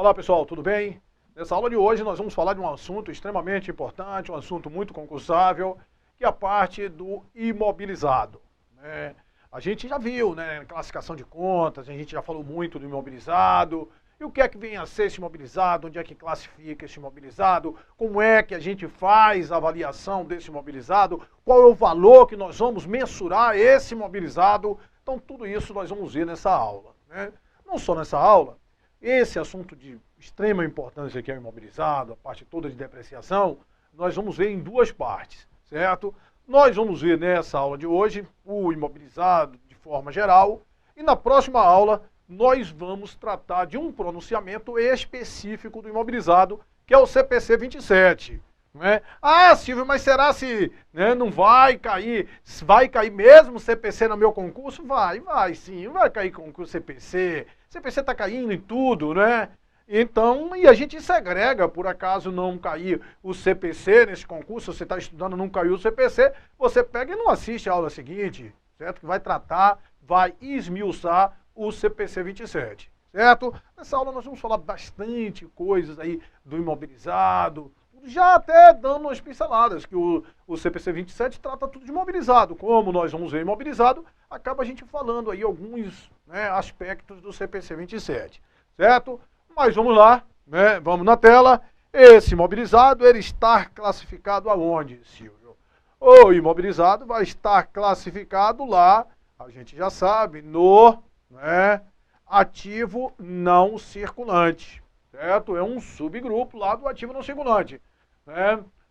Olá pessoal, tudo bem? Nessa aula de hoje nós vamos falar de um assunto extremamente importante, um assunto muito concursável, que é a parte do imobilizado, né? A gente já viu, né, classificação de contas, a gente já falou muito do imobilizado, e o que é que vem a ser esse imobilizado, onde é que classifica esse imobilizado, como é que a gente faz a avaliação desse imobilizado, qual é o valor que nós vamos mensurar esse imobilizado. Então tudo isso nós vamos ver nessa aula, né? Não só nessa aula, esse assunto de extrema importância que é o imobilizado, a parte toda de depreciação, nós vamos ver em duas partes, certo? Nós vamos ver nessa aula de hoje o imobilizado de forma geral e na próxima aula nós vamos tratar de um pronunciamento específico do imobilizado, que é o CPC 27. Né? Ah, Silvio, mas será se, né, não vai cair? Vai cair mesmo o CPC no meu concurso? Vai sim, vai cair concurso CPC. CPC está caindo em tudo, né? Então, e a gente segrega, por acaso não cair o CPC nesse concurso, você está estudando, não caiu o CPC, você pega e não assiste a aula seguinte, certo? Que vai tratar, vai esmiuçar o CPC 27, certo? Nessa aula nós vamos falar bastante coisas aí do imobilizado, já até dando umas pinceladas, que o CPC 27 trata tudo de imobilizado. Como nós vamos ver imobilizado, acaba a gente falando aí alguns, né, aspectos do CPC 27, certo? Mas vamos lá, né, vamos na tela. Esse imobilizado, ele está classificado aonde, Silvio? O imobilizado vai estar classificado lá, a gente já sabe, no, né, ativo não circulante, certo? É um subgrupo lá do ativo não circulante.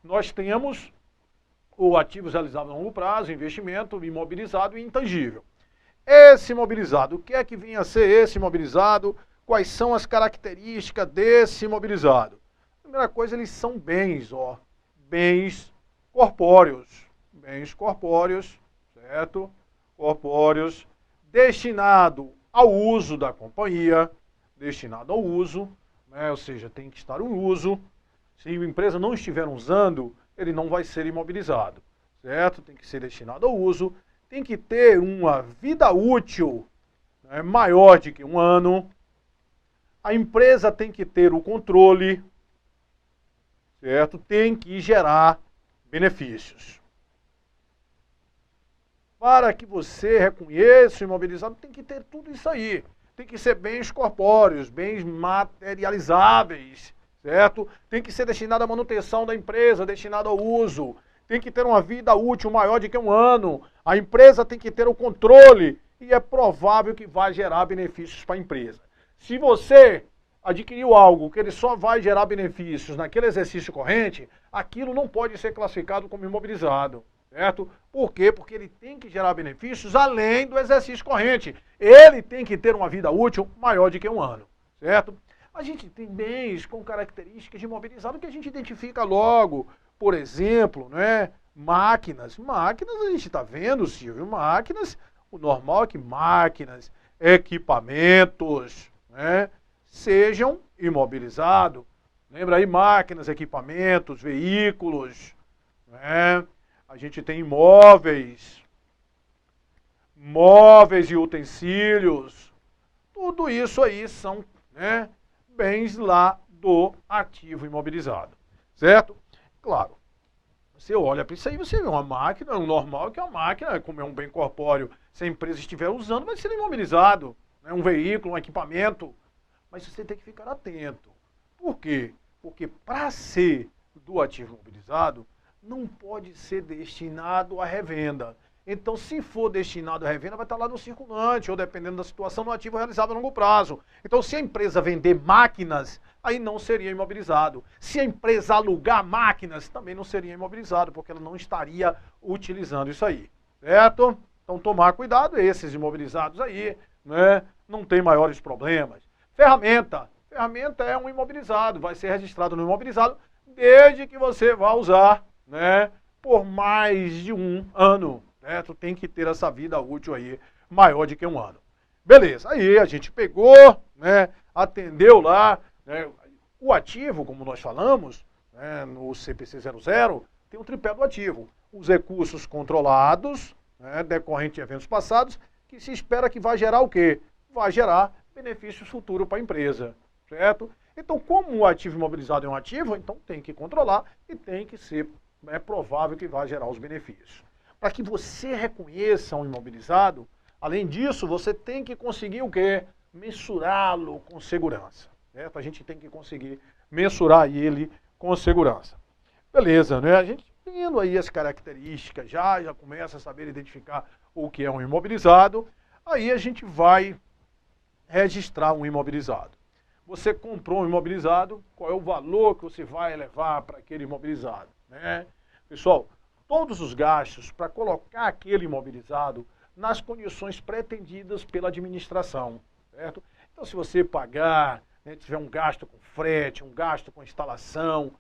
Nós temos o ativo realizável a longo prazo, investimento, imobilizado e intangível. Esse imobilizado, o que é que vem a ser esse imobilizado? Quais são as características desse imobilizado? Primeira coisa, eles são bens, ó, bens corpóreos, certo? Corpóreos, destinado ao uso da companhia, destinado ao uso, né? Ou seja, tem que estar o uso. Se a empresa não estiver usando, ele não vai ser imobilizado, certo? Tem que ser destinado ao uso, tem que ter uma vida útil, né, maior de que um ano. A empresa tem que ter o controle, certo? Tem que gerar benefícios. Para que você reconheça o imobilizado, tem que ter tudo isso aí. Tem que ser bens corpóreos, bens materializáveis, certo? Tem que ser destinado à manutenção da empresa, destinado ao uso. Tem que ter uma vida útil maior de que um ano. A empresa tem que ter o controle e é provável que vai gerar benefícios para a empresa. Se você adquiriu algo que ele só vai gerar benefícios naquele exercício corrente, aquilo não pode ser classificado como imobilizado, certo? Por quê? Porque ele tem que gerar benefícios além do exercício corrente. Ele tem que ter uma vida útil maior de que um ano, certo? A gente tem bens com características de imobilizado que a gente identifica logo. Por exemplo, né, máquinas. Máquinas a gente está vendo, Silvio, máquinas. O normal é que máquinas, equipamentos, né, sejam imobilizados. Lembra aí, máquinas, equipamentos, veículos, né? A gente tem móveis e utensílios. Tudo isso aí são, né, bens lá do ativo imobilizado, certo? Claro, você olha para isso aí, você vê uma máquina, o normal é que a máquina, como é um bem corpóreo, se a empresa estiver usando, vai ser imobilizado, né? Um veículo, um equipamento, mas você tem que ficar atento. Por quê? Porque para ser do ativo imobilizado, não pode ser destinado à revenda. Então, se for destinado à revenda, vai estar lá no circulante, ou dependendo da situação, no ativo realizado a longo prazo. Então, se a empresa vender máquinas, aí não seria imobilizado. Se a empresa alugar máquinas, também não seria imobilizado, porque ela não estaria utilizando isso aí, certo? Então, tomar cuidado, esses imobilizados aí, né, não tem maiores problemas. Ferramenta. Ferramenta é um imobilizado, vai ser registrado no imobilizado, desde que você vá usar, né, por mais de um ano. Certo? Tem que ter essa vida útil aí maior de que um ano. Beleza, aí a gente pegou, né, atendeu lá, né, o ativo, como nós falamos, né, no CPC 00, tem um tripé do ativo. Os recursos controlados, né, decorrente de eventos passados, que se espera que vai gerar o quê? Vai gerar benefícios futuros para a empresa, certo? Então, como o ativo imobilizado é um ativo, então tem que controlar e tem que ser provável que vai gerar os benefícios. Para que você reconheça um imobilizado, além disso, você tem que conseguir o quê? Mensurá-lo com segurança. Certo? A gente tem que conseguir mensurar ele com segurança. Beleza, né? A gente tendo aí as características, já começa a saber identificar o que é um imobilizado, aí a gente vai registrar um imobilizado. Você comprou um imobilizado, qual é o valor que você vai levar para aquele imobilizado, né? Pessoal, todos os gastos para colocar aquele imobilizado nas condições pretendidas pela administração, certo? Então, se você pagar, né, tiver um gasto com frete, um gasto com instalação,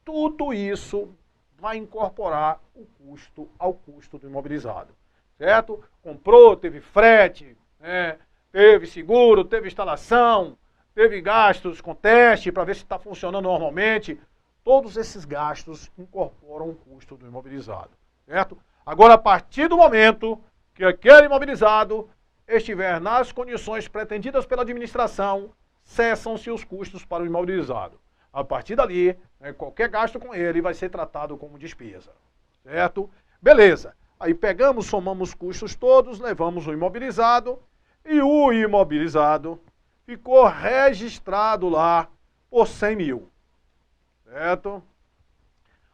tudo isso vai incorporar o custo ao custo do imobilizado, certo? Comprou, teve frete, né, teve seguro, teve instalação, teve gastos com teste para ver se está funcionando normalmente. Todos esses gastos incorporam o custo do imobilizado, certo? Agora, a partir do momento que aquele imobilizado estiver nas condições pretendidas pela administração, cessam-se os custos para o imobilizado. A partir dali, né, qualquer gasto com ele vai ser tratado como despesa, certo? Beleza. Aí pegamos, somamos os custos todos, levamos o imobilizado e o imobilizado ficou registrado lá por 100 mil, certo?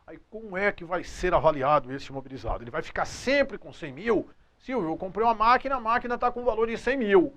Aí como é que vai ser avaliado esse imobilizado? Ele vai ficar sempre com 100 mil? Silvio, eu comprei uma máquina, a máquina está com o valor de 100 mil.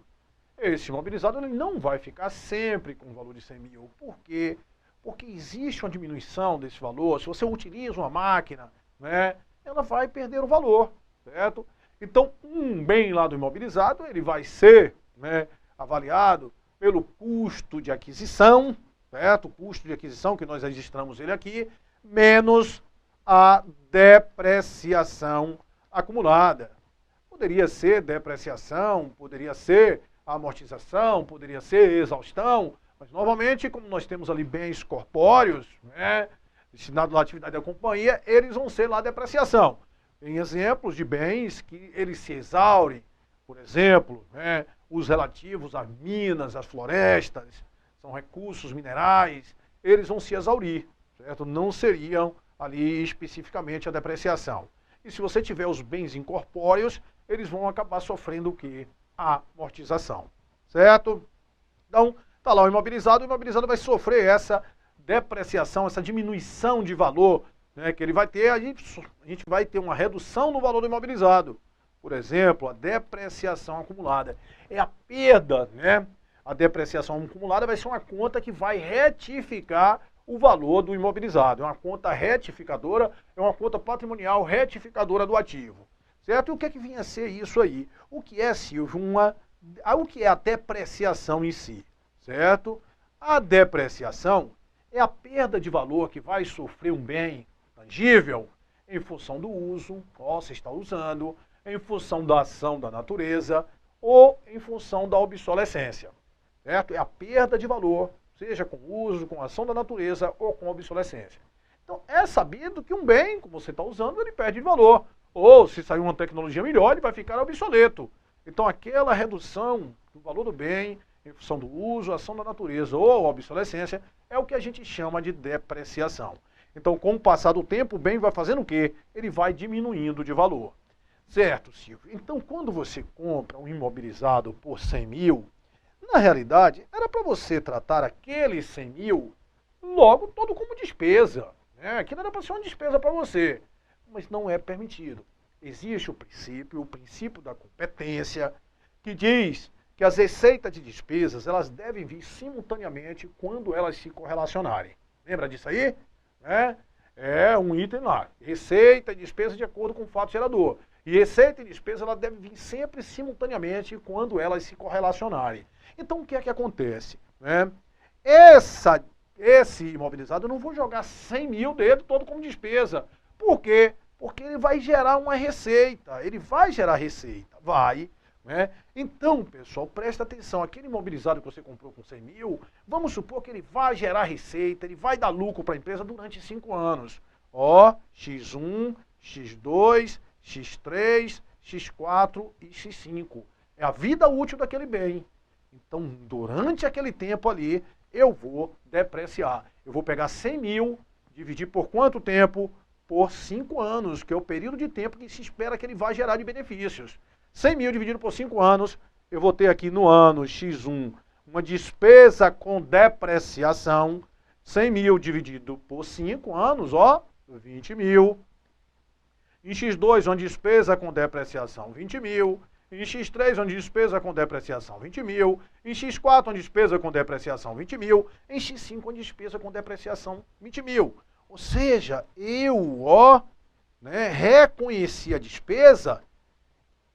Esse imobilizado ele não vai ficar sempre com o valor de 100 mil. Por quê? Porque existe uma diminuição desse valor. Se você utiliza uma máquina, né, ela vai perder o valor, certo? Então, um bem lá do imobilizado, ele vai ser, né, avaliado pelo custo de aquisição, certo? O custo de aquisição, que nós registramos ele aqui, menos a depreciação acumulada. Poderia ser depreciação, poderia ser amortização, poderia ser exaustão, mas normalmente, como nós temos ali bens corpóreos, né, destinados à atividade da companhia, eles vão ser lá depreciação. Tem exemplos de bens que eles se exaurem, por exemplo, né, os relativos às minas, às florestas, são recursos minerais, eles vão se exaurir, certo? Não seriam ali especificamente a depreciação. E se você tiver os bens incorpóreos, eles vão acabar sofrendo o quê? A amortização, certo? Então, está lá o imobilizado vai sofrer essa depreciação, essa diminuição de valor, né, que ele vai ter, a gente vai ter uma redução no valor do imobilizado. Por exemplo, a depreciação acumulada. É a perda, né? A depreciação acumulada vai ser uma conta que vai retificar o valor do imobilizado. É uma conta retificadora, é uma conta patrimonial retificadora do ativo. Certo? E o que é que vinha a ser isso aí? O que é, Silvio, o que é a depreciação em si? Certo? A depreciação é a perda de valor que vai sofrer um bem tangível em função do uso, você está usando, em função da ação da natureza ou em função da obsolescência. Certo? É a perda de valor, seja com uso, com ação da natureza ou com obsolescência. Então, é sabido que um bem, como você está usando, ele perde de valor. Ou, se sair uma tecnologia melhor, ele vai ficar obsoleto. Então, aquela redução do valor do bem, em função do uso, ação da natureza ou obsolescência, é o que a gente chama de depreciação. Então, com o passar do tempo, o bem vai fazendo o quê? Ele vai diminuindo de valor. Certo, Silvio? Então, quando você compra um imobilizado por 100 mil, na realidade, era para você tratar aqueles 100 mil logo todo como despesa. Né? Aquilo era para ser uma despesa para você. Mas não é permitido. Existe o princípio da competência, que diz que as receitas de despesas elas devem vir simultaneamente quando elas se correlacionarem. Lembra disso aí? É um item lá. Receita e despesa de acordo com o fato gerador. E receita e despesa ela deve vir sempre simultaneamente quando elas se correlacionarem. Então o que é que acontece? Esse imobilizado eu não vou jogar 100 mil dele todo como despesa. Por quê? Porque ele vai gerar uma receita. Ele vai gerar receita. Vai. Né? Então, pessoal, presta atenção. Aquele imobilizado que você comprou com 100 mil, vamos supor que ele vai gerar receita, ele vai dar lucro para a empresa durante 5 anos. Ó, X1, X2, X3, X4 e X5. É a vida útil daquele bem. Então, durante aquele tempo ali, eu vou depreciar. Eu vou pegar 100 mil, dividir por quanto tempo? Por 5 anos, que é o período de tempo que se espera que ele vai gerar de benefícios. 100 mil dividido por 5 anos, eu vou ter aqui no ano X1 uma despesa com depreciação. 100 mil dividido por 5 anos, ó, 20 mil. Em X2, uma despesa com depreciação, 20 mil. Em X3, uma despesa com depreciação, 20 mil. Em X4, uma despesa com depreciação, 20 mil. Em X5, uma despesa com depreciação, 20 mil. Ou seja, eu, reconheci a despesa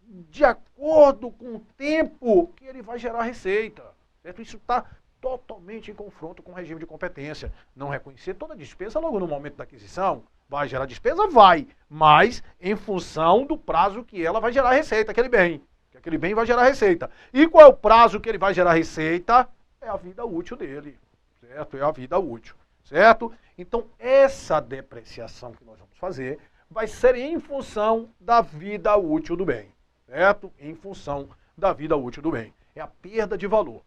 de acordo com o tempo que ele vai gerar receita. Certo? Isso está totalmente em confronto com o regime de competência. Não reconhecer toda a despesa logo no momento da aquisição. Vai gerar despesa? Vai. Mas em função do prazo que ela vai gerar receita, aquele bem. Que aquele bem vai gerar receita. E qual é o prazo que ele vai gerar receita? É a vida útil dele. Certo? É a vida útil. Certo? Então, essa depreciação que nós vamos fazer vai ser em função da vida útil do bem. Certo? Em função da vida útil do bem. É a perda de valor.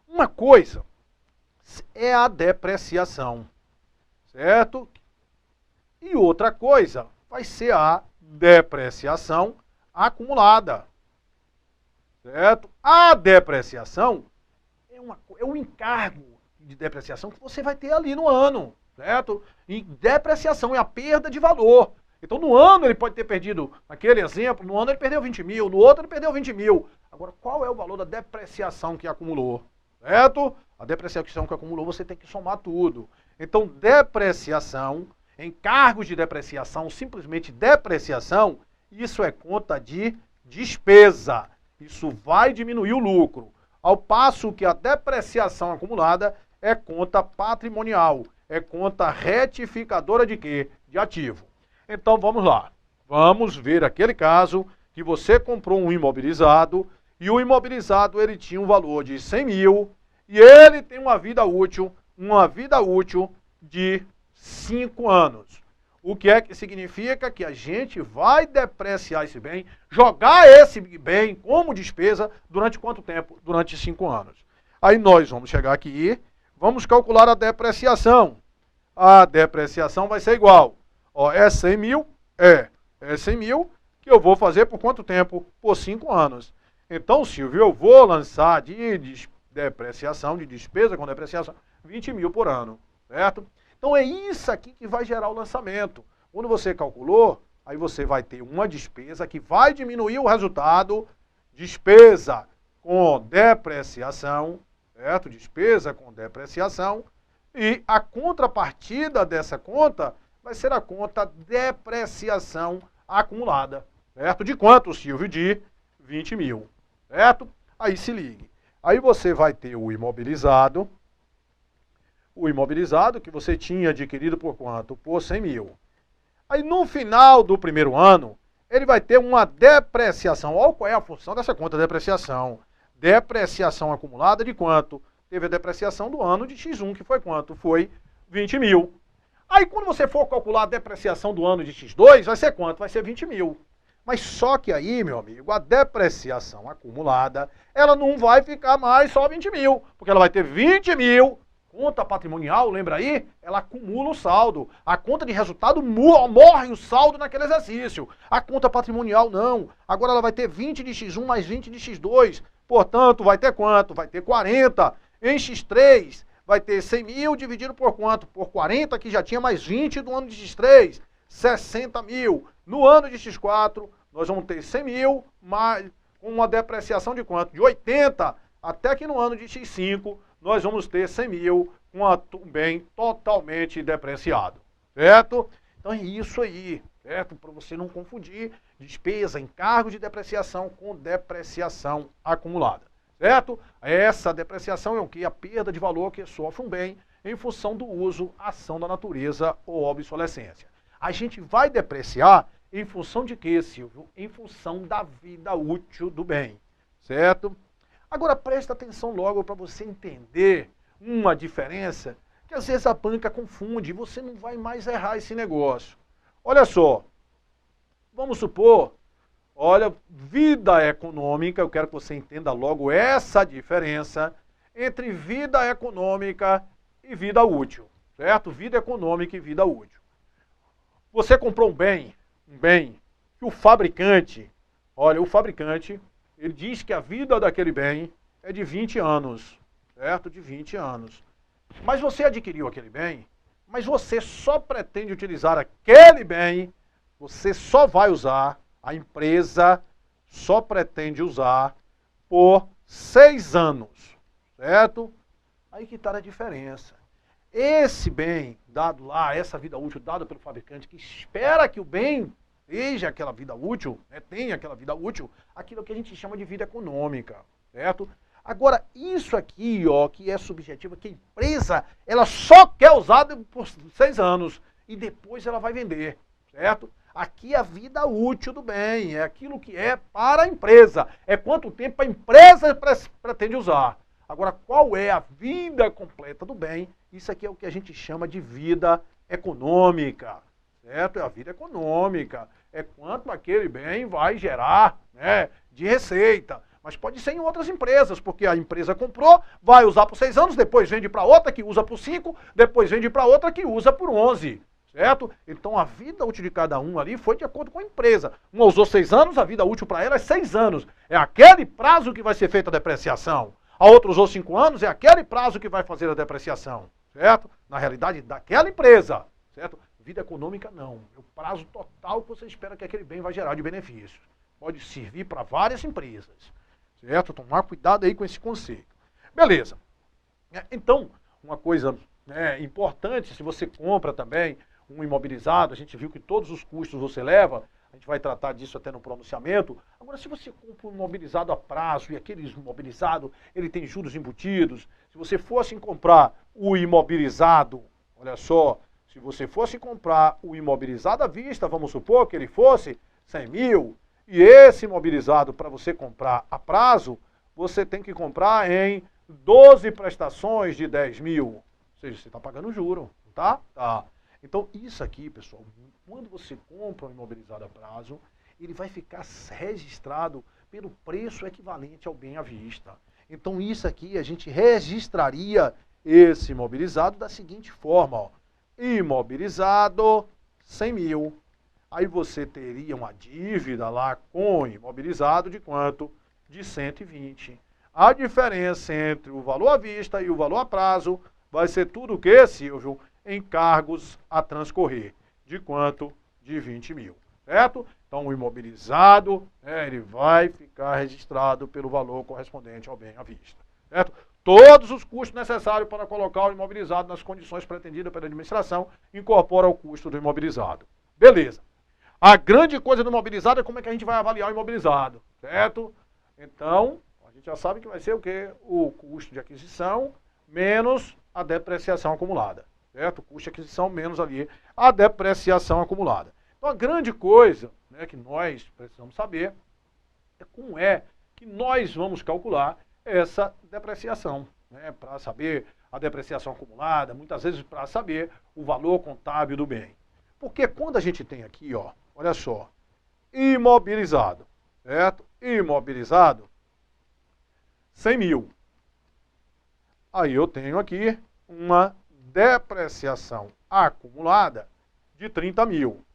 Uma coisa é a depreciação. Certo? E outra coisa vai ser a depreciação acumulada. Certo? A depreciação é um encargo de depreciação que você vai ter ali no ano. Certo? E depreciação é a perda de valor. Então, no ano ele pode ter perdido, naquele exemplo, no ano ele perdeu 20 mil, no outro ele perdeu 20 mil. Agora, qual é o valor da depreciação que acumulou? Certo? A depreciação que acumulou, você tem que somar tudo. Então, depreciação, encargos de depreciação, simplesmente depreciação, isso é conta de despesa. Isso vai diminuir o lucro. Ao passo que a depreciação acumulada é conta patrimonial, é conta retificadora de quê? De ativo. Então, vamos lá. Vamos ver aquele caso que você comprou um imobilizado e o imobilizado ele tinha um valor de 100 mil e ele tem uma vida útil de 5 anos. O que é que significa? Que a gente vai depreciar esse bem, jogar esse bem como despesa durante quanto tempo? Durante 5 anos. Aí nós vamos chegar aqui, vamos calcular a depreciação. A depreciação vai ser igual. Ó, é 100 mil? É 100 mil que eu vou fazer por quanto tempo? Por 5 anos. Então, Silvio, eu vou lançar de depreciação, de despesa com depreciação, 20 mil por ano, certo? Então, é isso aqui que vai gerar o lançamento. Quando você calculou, aí você vai ter uma despesa que vai diminuir o resultado, despesa com depreciação, certo? Despesa com depreciação, e a contrapartida dessa conta vai ser a conta depreciação acumulada, certo? De quanto, Silvio? De 20 mil, certo? Aí se ligue. Aí você vai ter o imobilizado que você tinha adquirido por quanto? Por 100 mil. Aí no final do primeiro ano, ele vai ter uma depreciação. Olha qual é a função dessa conta de depreciação. Depreciação acumulada de quanto? Teve a depreciação do ano de X1, que foi quanto? Foi 20 mil. Aí quando você for calcular a depreciação do ano de X2, vai ser quanto? Vai ser 20 mil. Mas só que aí, meu amigo, a depreciação acumulada, ela não vai ficar mais só 20 mil, porque ela vai ter 20 mil. Conta patrimonial, lembra aí? Ela acumula o saldo. A conta de resultado morre o saldo naquele exercício. A conta patrimonial não. Agora ela vai ter 20 de X1 mais 20 de X2. Portanto, vai ter quanto? Vai ter 40. Em X3, vai ter 100 mil dividido por quanto? Por 40, que já tinha mais 20 do ano de X3. 60 mil. No ano de X4, nós vamos ter 100 mil, mais, com uma depreciação de quanto? De 80. Até que no ano de X5, nós vamos ter 100 mil com um bem totalmente depreciado. Certo? Então é isso aí. Certo? Para você não confundir despesa, encargo de depreciação com depreciação acumulada. Certo? Essa depreciação é o que? A perda de valor que sofre um bem em função do uso, ação da natureza ou obsolescência. A gente vai depreciar em função de quê, Silvio? Em função da vida útil do bem. Certo? Agora presta atenção logo para você entender uma diferença que às vezes a banca confunde e você não vai mais errar esse negócio. Olha só, vamos supor, olha, vida econômica, eu quero que você entenda logo essa diferença entre vida econômica e vida útil, certo? Vida econômica e vida útil. Você comprou um bem que o fabricante, olha, o fabricante, ele diz que a vida daquele bem é de 20 anos, certo? De 20 anos. Mas você adquiriu aquele bem, mas você só pretende utilizar aquele bem, você só vai usar, a empresa só pretende usar por 6 anos, certo? Aí que está a diferença. Esse bem dado lá, essa vida útil dada pelo fabricante, que espera que o bem seja aquela vida útil, né, tenha aquela vida útil, aquilo que a gente chama de vida econômica, certo? Agora, isso aqui, ó, que é subjetivo, que a empresa, ela só quer usar por 6 anos e depois ela vai vender, certo? Aqui é a vida útil do bem, é aquilo que é para a empresa, é quanto tempo a empresa pretende usar. Agora, qual é a vida completa do bem? Isso aqui é o que a gente chama de vida econômica, certo? É a vida econômica, é quanto aquele bem vai gerar, né, de receita. Mas pode ser em outras empresas, porque a empresa comprou, vai usar por 6 anos, depois vende para outra que usa por 5, depois vende para outra que usa por 11, certo? Então a vida útil de cada um ali foi de acordo com a empresa. Uma usou 6 anos, a vida útil para ela é 6 anos. É aquele prazo que vai ser feita a depreciação. A outra usou 5 anos, é aquele prazo que vai fazer a depreciação, certo? Na realidade, daquela empresa, certo? Vida econômica não. É o prazo total que você espera que aquele bem vai gerar de benefícios. Pode servir para várias empresas, certo? Tomar cuidado aí com esse conceito. Beleza. Então, uma coisa, né, importante, se você compra também um imobilizado, a gente viu que todos os custos você leva, a gente vai tratar disso até no pronunciamento. Agora, se você compra um imobilizado a prazo e aquele imobilizado, ele tem juros embutidos, se você fosse comprar o imobilizado, olha só, se você fosse comprar o imobilizado à vista, vamos supor que ele fosse 100 mil, e esse imobilizado para você comprar a prazo, você tem que comprar em 12 prestações de 10 mil. Ou seja, você está pagando juro, tá? Tá. Então, isso aqui, pessoal, quando você compra um imobilizado a prazo, ele vai ficar registrado pelo preço equivalente ao bem à vista. Então, isso aqui, a gente registraria esse imobilizado da seguinte forma, ó. Imobilizado, 100 mil. Aí você teria uma dívida lá com o imobilizado de quanto? De 120. A diferença entre o valor à vista e o valor a prazo vai ser tudo o que, Silvio? Encargos a transcorrer. De quanto? De 20 mil. Certo? Então, o imobilizado, ele vai ficar registrado pelo valor correspondente ao bem à vista. Certo? Todos os custos necessários para colocar o imobilizado nas condições pretendidas pela administração incorporam o custo do imobilizado. Beleza. A grande coisa do imobilizado é como é que a gente vai avaliar o imobilizado, certo? Então, a gente já sabe que vai ser o quê? O custo de aquisição menos a depreciação acumulada, certo? O custo de aquisição menos ali a depreciação acumulada. Então, a grande coisa, né, que nós precisamos saber é como é que nós vamos calcular essa depreciação, né, para saber a depreciação acumulada, muitas vezes para saber o valor contábil do bem. Porque quando a gente tem aqui, ó, olha só, imobilizado, certo? Imobilizado, 100 mil. Aí eu tenho aqui uma depreciação acumulada de 30 mil.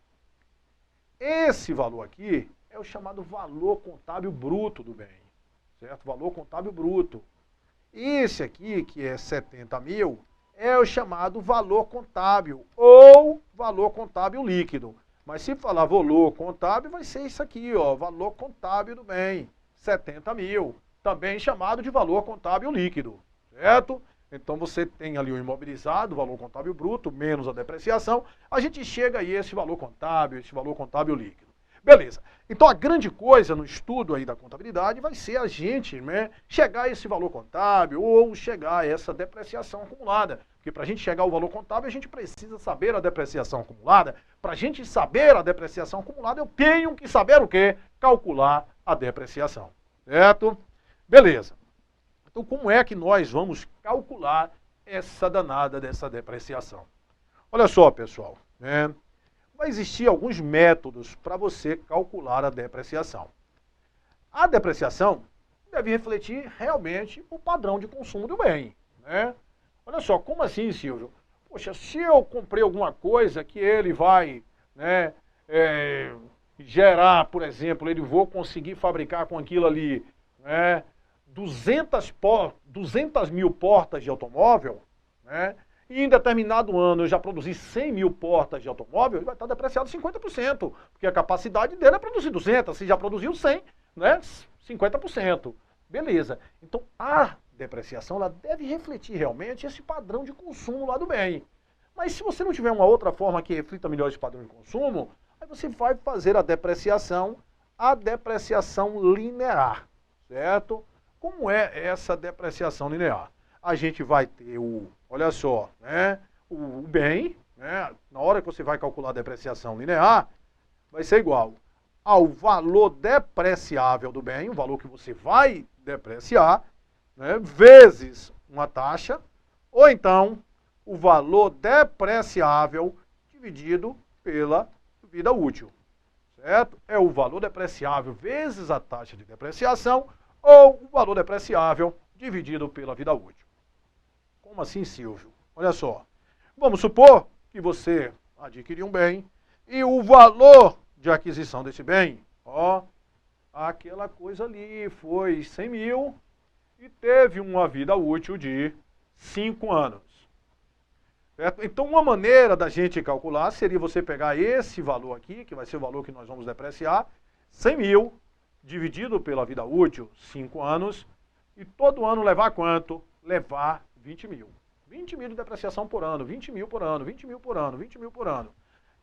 Esse valor aqui é o chamado valor contábil bruto do bem, certo? Valor contábil bruto. Esse aqui, que é 70 mil, é o chamado valor contábil ou valor contábil líquido. Mas se falar valor contábil, vai ser isso aqui, ó, valor contábil do bem, 70 mil, também chamado de valor contábil líquido, certo? Então você tem ali o imobilizado, o valor contábil bruto, menos a depreciação, a gente chega aí a esse valor contábil líquido. Beleza. Então a grande coisa no estudo aí da contabilidade vai ser a gente, né, chegar a esse valor contábil ou chegar a essa depreciação acumulada. Porque para a gente chegar ao valor contábil, a gente precisa saber a depreciação acumulada. Para a gente saber a depreciação acumulada, eu tenho que saber o quê? Calcular a depreciação. Certo? Beleza. Então como é que nós vamos calcular essa danada dessa depreciação? Olha só, pessoal, né? Vai existir alguns métodos para você calcular a depreciação. A depreciação, deve refletir realmente o padrão de consumo do bem, né? Olha só, como assim, Silvio? Poxa, se eu comprei alguma coisa que ele vai, né, gerar, por exemplo, ele vou conseguir fabricar com aquilo ali, né, 200 mil portas de automóvel, né, e em determinado ano eu já produzi 100 mil portas de automóvel, ele vai estar depreciado 50%, porque a capacidade dele é produzir 200, se já produziu 100, né, 50%. Beleza. Então, a depreciação ela deve refletir realmente esse padrão de consumo lá do bem. Mas se você não tiver uma outra forma que reflita melhor esse padrão de consumo, aí você vai fazer a depreciação linear, certo? Como é essa depreciação linear? A gente vai ter olha só, né, o bem, né, na hora que você vai calcular a depreciação linear, vai ser igual ao valor depreciável do bem, o valor que você vai depreciar, né, vezes uma taxa, ou então o valor depreciável dividido pela vida útil, certo? É o valor depreciável vezes a taxa de depreciação ou o valor depreciável dividido pela vida útil. Como assim, Silvio? Olha só, vamos supor que você adquiriu um bem e o valor de aquisição desse bem, ó, aquela coisa ali foi 100 mil e teve uma vida útil de 5 anos. Certo? Então, uma maneira da gente calcular seria você pegar esse valor aqui, que vai ser o valor que nós vamos depreciar, 100 mil, dividido pela vida útil, 5 anos, e todo ano levar quanto? Levar 20 mil. 20 mil de depreciação por ano, 20 mil por ano, 20 mil por ano, 20 mil por ano.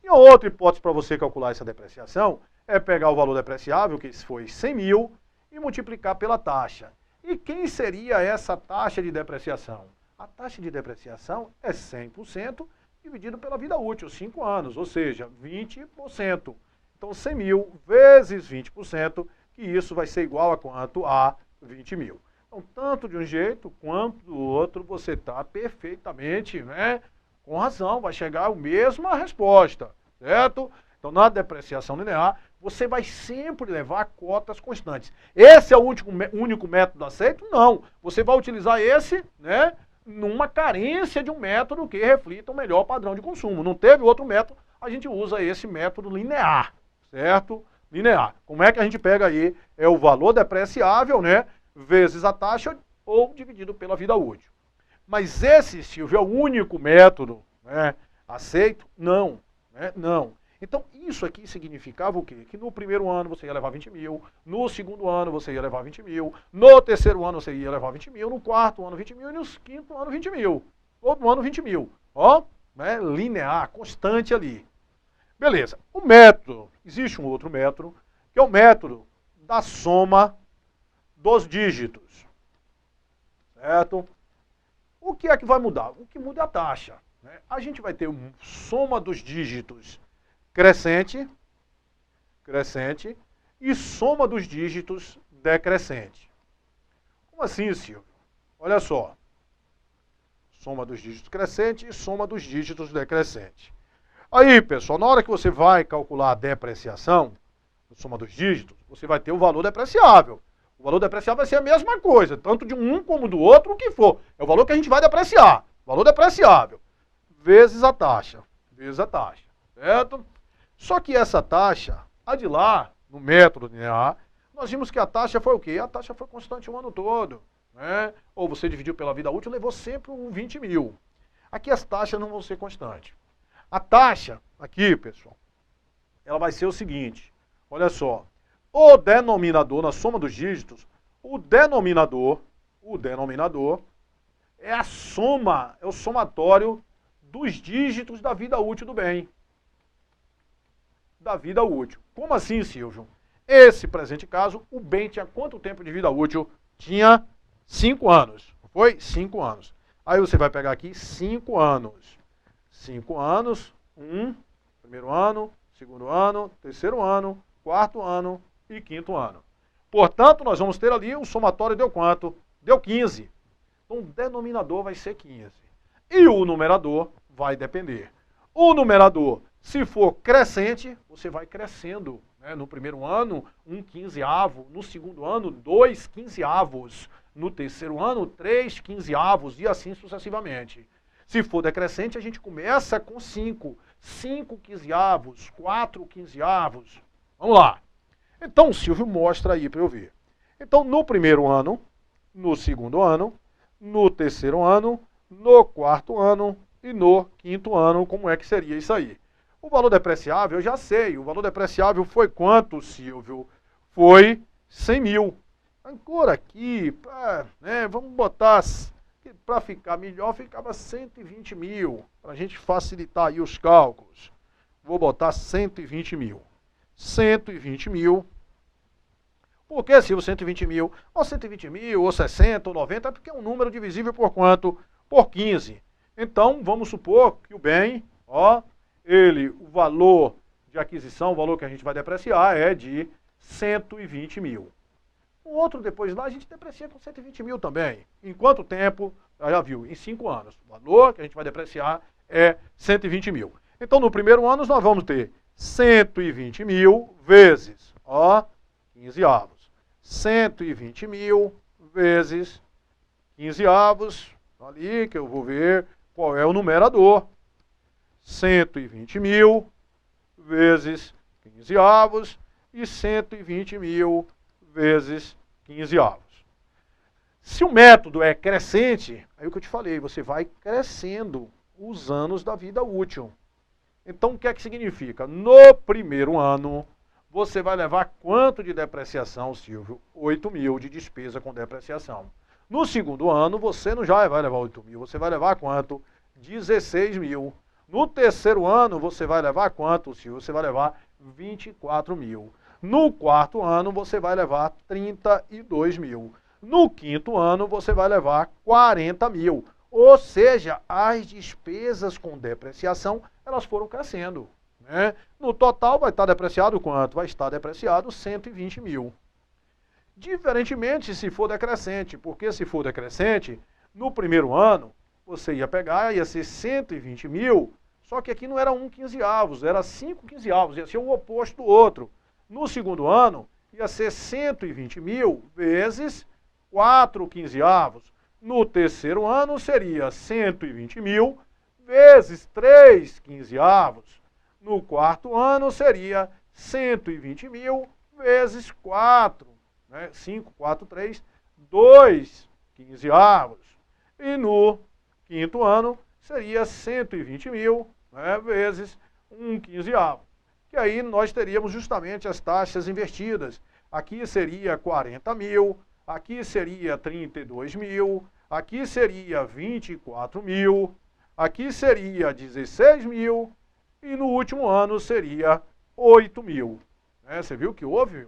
E a outra hipótese para você calcular essa depreciação é pegar o valor depreciável, que foi 100 mil, e multiplicar pela taxa. E quem seria essa taxa de depreciação? A taxa de depreciação é 100% dividido pela vida útil, 5 anos, ou seja, 20%. Então, 100 mil vezes 20%, que isso vai ser igual a quanto? A 20 mil. Então, tanto de um jeito quanto do outro, você está perfeitamente, né, com razão, vai chegar a mesma resposta, certo? Então, na depreciação linear, você vai sempre levar cotas constantes. Esse é o único método aceito? Não. Você vai utilizar esse, né, numa carência de um método que reflita o melhor padrão de consumo. Não teve outro método, a gente usa esse método linear, certo? Linear. Como é que a gente pega aí? É o valor depreciável, né, vezes a taxa ou dividido pela vida útil. Mas esse, Silvio, é o único método, né, aceito? Não, né? Não. Então, isso aqui significava o quê? Que no primeiro ano você ia levar 20 mil, no segundo ano você ia levar 20 mil, no terceiro ano você ia levar 20 mil, no quarto ano 20 mil e no quinto ano 20 mil. Todo ano 20 mil. Ó, né, linear, constante ali. Beleza. O método, existe um outro método, que é o método da soma dos dígitos. Certo? O que é que vai mudar? O que muda é a taxa, né? A gente vai ter uma soma dos dígitos crescente, crescente, e soma dos dígitos decrescente. Como assim, Silvio? Olha só. Soma dos dígitos crescente e soma dos dígitos decrescente. Aí, pessoal, na hora que você vai calcular a depreciação, a soma dos dígitos, você vai ter o valor depreciável. O valor depreciável vai ser a mesma coisa, tanto de um como do outro, o que for. É o valor que a gente vai depreciar. Valor depreciável. Vezes a taxa. Vezes a taxa. Certo? Só que essa taxa, a de lá, no método linear, nós vimos que a taxa foi o quê? A taxa foi constante o ano todo, né? Ou você dividiu pela vida útil, levou sempre 20 mil. Aqui as taxas não vão ser constantes. A taxa, aqui, pessoal, ela vai ser o seguinte, olha só, o denominador, na soma dos dígitos, o denominador é a soma, é o somatório dos dígitos da vida útil do bem. Da vida útil. Como assim, Silvio? Esse presente caso, o bem tinha quanto tempo de vida útil? Tinha 5 anos. Foi? 5 anos. Aí você vai pegar aqui 5 anos. 5 anos, primeiro ano, segundo ano, terceiro ano, quarto ano e quinto ano. Portanto, nós vamos ter ali o somatório deu quanto? Deu 15. Então, o denominador vai ser 15. E o numerador vai depender. O numerador, se for crescente, você vai crescendo, né? No primeiro ano, 1/15, no segundo ano, 2/15, no terceiro ano, 3/15 e assim sucessivamente. Se for decrescente, a gente começa com 5/15, 4/15. Vamos lá. Então, o Silvio mostra aí para eu ver. Então, no primeiro ano, no segundo ano, no terceiro ano, no quarto ano e no quinto ano, como é que seria isso aí? O valor depreciável, eu já sei. O valor depreciável foi quanto, Silvio? Foi 100 mil. Agora aqui, né, vamos botar, para ficar melhor, ficava 120 mil. Para a gente facilitar aí os cálculos. Vou botar 120 mil. 120 mil. Por que, Silvio, 120 mil? Ou 120 mil, ou 60, ou 90, é porque é um número divisível por quanto? Por 15. Então, vamos supor que o bem, ó, o valor de aquisição, o valor que a gente vai depreciar é de 120 mil. O outro, depois lá, a gente deprecia com 120 mil também. Em quanto tempo? Já viu, em 5 anos. O valor que a gente vai depreciar é 120 mil. Então, no primeiro ano, nós vamos ter 120 mil vezes, ó, 15avos. 120 mil vezes 15avos, ali que eu vou ver qual é o numerador. 120 mil vezes 15avos e 120 mil vezes 15avos. Se o método é crescente, aí o que eu te falei, você vai crescendo os anos da vida útil. Então, o que é que significa? No primeiro ano, você vai levar quanto de depreciação, Silvio? 8 mil de despesa com depreciação. No segundo ano, você não já vai levar 8 mil, você vai levar quanto? 16 mil. No terceiro ano, você vai levar quanto, Silvio? Você vai levar 24 mil. No quarto ano, você vai levar 32 mil. No quinto ano, você vai levar 40 mil. Ou seja, as despesas com depreciação, elas foram crescendo. Né? No total, vai estar depreciado quanto? Vai estar depreciado 120 mil. Diferentemente se for decrescente, porque se for decrescente, no primeiro ano, você ia pegar, ia ser 120 mil, só que aqui não era 1/15, era 5/15, ia ser o oposto do outro. No segundo ano, ia ser 120 mil vezes 4/15. No terceiro ano, seria 120 mil vezes 3/15. No quarto ano, seria 120 mil vezes 4, né? 5, 4, 3, 2/15. E no quinto ano, seria 120 mil, né, vezes 1/15. Que aí nós teríamos justamente as taxas invertidas. Aqui seria 40 mil, aqui seria 32 mil, aqui seria 24 mil, aqui seria 16 mil e no último ano seria 8 mil. Você viu que houve,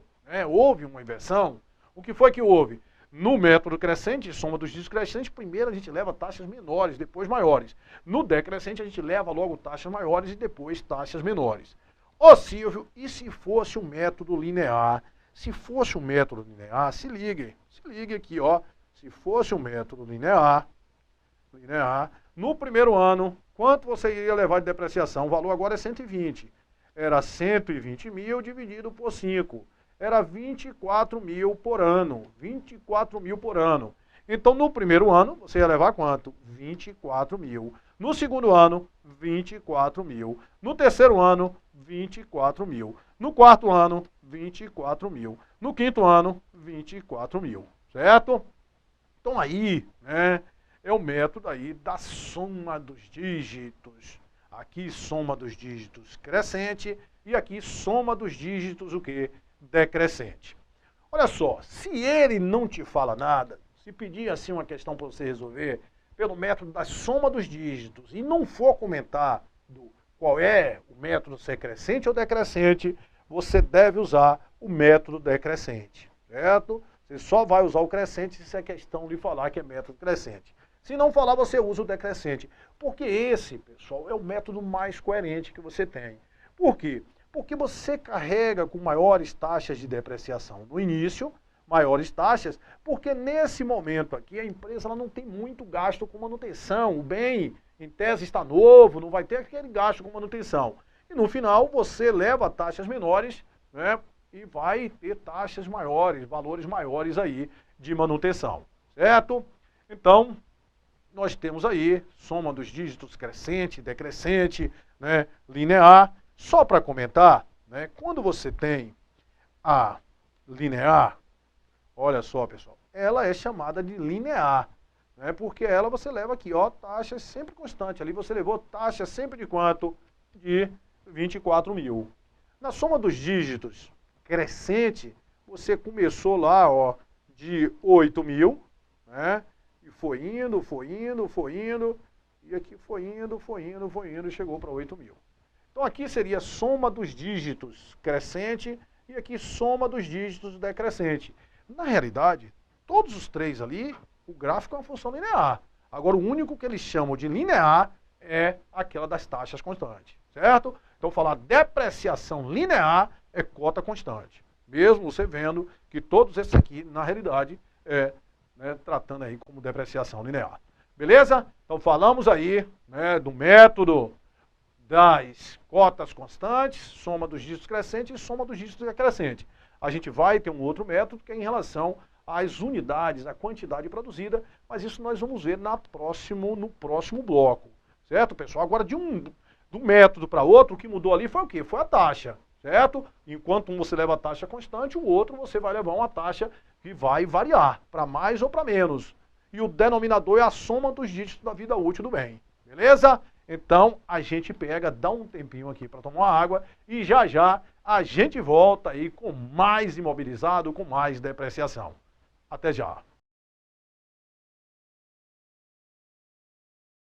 houve uma inversão? O que foi que houve? No método crescente, soma dos dígitos crescentes, primeiro a gente leva taxas menores, depois maiores. No decrescente, a gente leva logo taxas maiores e depois taxas menores. Ô Silvio, e se fosse um método linear? Se fosse um método linear, se ligue aqui, ó. Se fosse um método linear, no primeiro ano, quanto você iria levar de depreciação? O valor agora é 120. Era 120 mil dividido por 5. Era 24 mil por ano. 24 mil por ano. Então, no primeiro ano, você ia levar quanto? 24 mil. No segundo ano, 24 mil. No terceiro ano, 24 mil. No quarto ano, 24 mil. No quinto ano, 24 mil. Certo? Então aí, né, é o método aí da soma dos dígitos. Aqui soma dos dígitos crescente e aqui soma dos dígitos o quê? Decrescente. Olha só, se ele não te fala nada, se pedir assim uma questão para você resolver pelo método da soma dos dígitos e não for comentar qual é o método, se é crescente ou decrescente, você deve usar o método decrescente, certo? Você só vai usar o crescente se a questão lhe falar que é método crescente. Se não falar, você usa o decrescente. Porque esse, pessoal, é o método mais coerente que você tem. Por quê? Porque você carrega com maiores taxas de depreciação no início, maiores taxas, porque nesse momento aqui a empresa ela não tem muito gasto com manutenção. O bem, em tese, está novo, não vai ter aquele gasto com manutenção. E no final você leva taxas menores né? E vai ter taxas maiores, valores maiores aí de manutenção, certo? Então, nós temos aí soma dos dígitos crescente, decrescente, né, linear. Só para comentar, né, quando você tem a linear, olha só, pessoal, ela é chamada de linear, né, porque ela você leva aqui, ó, taxa sempre constante. Ali você levou taxa sempre de quanto? De 24 mil. Na soma dos dígitos crescente, você começou lá, ó, de 8 mil, né? E foi indo, e aqui foi indo, e chegou para 8 mil. Então aqui seria soma dos dígitos crescente e aqui soma dos dígitos decrescente. Na realidade, todos os três ali, o gráfico é uma função linear. Agora o único que eles chamam de linear é aquela das taxas constantes, certo? Então falar depreciação linear é cota constante. Mesmo você vendo que todos esses aqui, na realidade, né, tratando aí como depreciação linear. Beleza? Então falamos aí, né, do método das cotas constantes, soma dos dígitos crescentes e soma dos dígitos decrescentes. A gente vai ter um outro método que é em relação às unidades, a quantidade produzida, mas isso nós vamos ver no próximo bloco. Certo, pessoal? Agora, de um método para outro, o que mudou ali foi o quê? Foi a taxa. Certo? Enquanto um você leva a taxa constante, o outro você vai levar uma taxa que vai variar, para mais ou para menos. E o denominador é a soma dos dígitos da vida útil do bem. Beleza? Então, a gente pega, dá um tempinho aqui para tomar água e já já a gente volta aí com mais imobilizado, com mais depreciação. Até já.